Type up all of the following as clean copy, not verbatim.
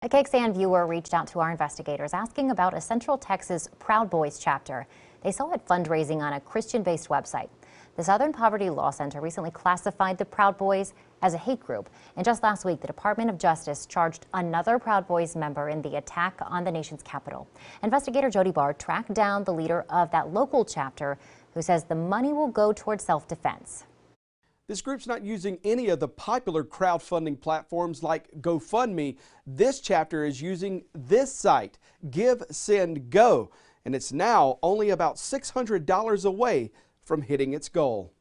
A KXAN viewer reached out to our investigators asking about a Central Texas Proud Boys chapter. They saw it fundraising on a Christian-based website. The Southern Poverty Law Center recently classified the Proud Boys as a hate group. And just last week, the Department of Justice charged another Proud Boys member in the attack on the nation's capital. Investigator Jody Barr tracked down the leader of that local chapter, who says the money will go toward self-defense. This group's not using any of the popular crowdfunding platforms like GoFundMe. This chapter is using this site, Give, Send, Go, and it's now only about $600 away from hitting its goal.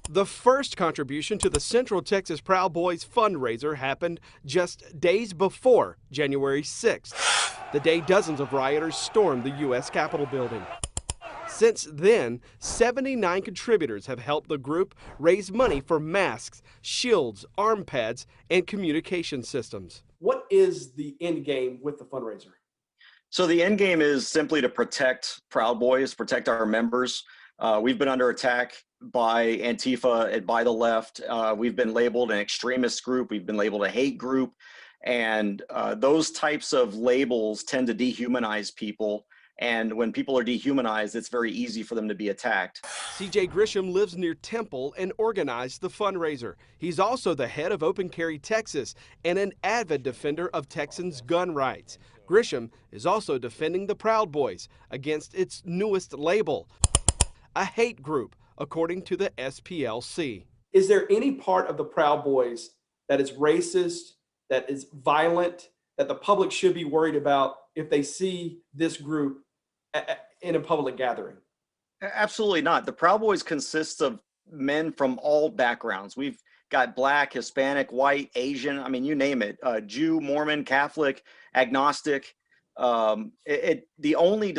The first contribution to the Central Texas Proud Boys fundraiser happened just days before January 6th, the day dozens of rioters stormed the U.S. Capitol building. Since then, 79 contributors have helped the group raise money for masks, shields, arm pads, and communication systems. What is the end game with the fundraiser? So the end game is simply to protect Proud Boys, protect our members. We've been under attack by Antifa and by the left. We've been labeled an extremist group. We've been labeled a hate group. And those types of labels tend to dehumanize people. And when people are dehumanized, it's very easy for them to be attacked. CJ Grisham lives near Temple and organized the fundraiser. He's also the head of Open Carry Texas and an avid defender of Texans' gun rights. Grisham is also defending the Proud Boys against its newest label, a hate group, according to the SPLC. Is there any part of the Proud Boys that is racist, that is violent, that the public should be worried about if they see this group in a public gathering? Absolutely not. The Proud Boys consists of men from all backgrounds. We've got Black, Hispanic, white, Asian, I mean, you name it, Jew, Mormon, Catholic, agnostic. The only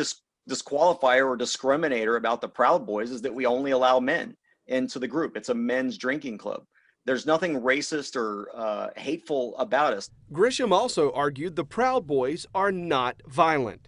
disqualifier or discriminator about the Proud Boys is that we only allow men into the group. It's a men's drinking club. There's nothing racist or hateful about us. Grisham also argued the Proud Boys are not violent.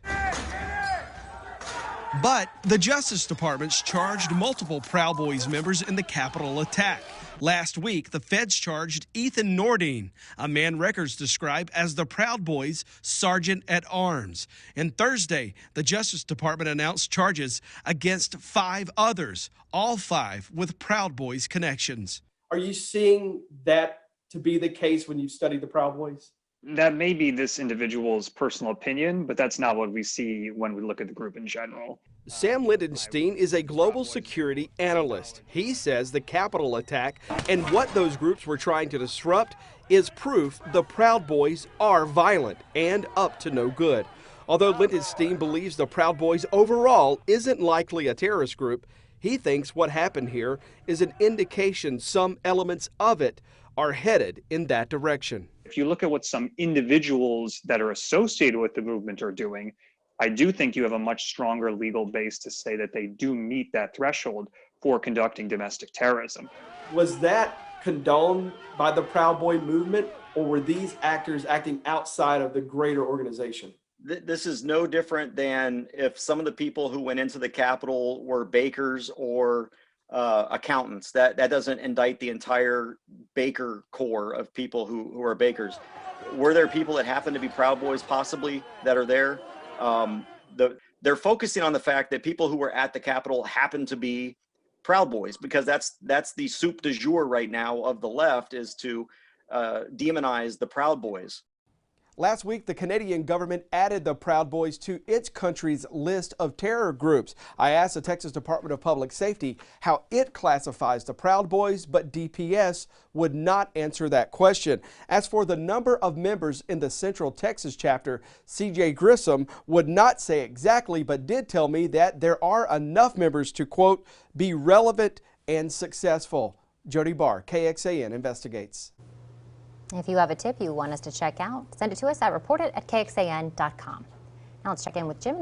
But the Justice Department's charged multiple Proud Boys members in the Capitol attack. Last week, the feds charged Ethan Nordine, a man records describe as the Proud Boys' Sergeant at Arms. And Thursday, the Justice Department announced charges against 5 others, all 5 with Proud Boys connections. Are you seeing that to be the case when you study the Proud Boys? That may be this individual's personal opinion, but that's not what we see when we look at the group in general. Sam Lindenstein is a global security analyst. He says the Capitol attack and what those groups were trying to disrupt is proof the Proud Boys are violent and up to no good. Although Lindenstein believes the Proud Boys overall isn't likely a terrorist group, he thinks what happened here is an indication some elements of it are headed in that direction. If you look at what some individuals that are associated with the movement are doing, I do think you have a much stronger legal base to say that they do meet that threshold for conducting domestic terrorism. Was that condoned by the Proud Boy movement, or were these actors acting outside of the greater organization? This is no different than if some of the people who went into the Capitol were bakers or accountants. That doesn't indict the entire baker core of people who are bakers. Were there people that happen to be Proud Boys possibly that are there? They're focusing on the fact that people who were at the Capitol happen to be Proud Boys, because that's the soup du jour right now of the left, is to demonize the Proud Boys. Last week, the Canadian government added the Proud Boys to its country's list of terror groups. I asked the Texas Department of Public Safety how it classifies the Proud Boys, but DPS would not answer that question. As for the number of members in the Central Texas chapter, CJ Grisham would not say exactly, but did tell me that there are enough members to, quote, be relevant and successful. Jody Barr, KXAN Investigates. If you have a tip you want us to check out, send it to us at report@kxan.com. Now let's check in with Jim.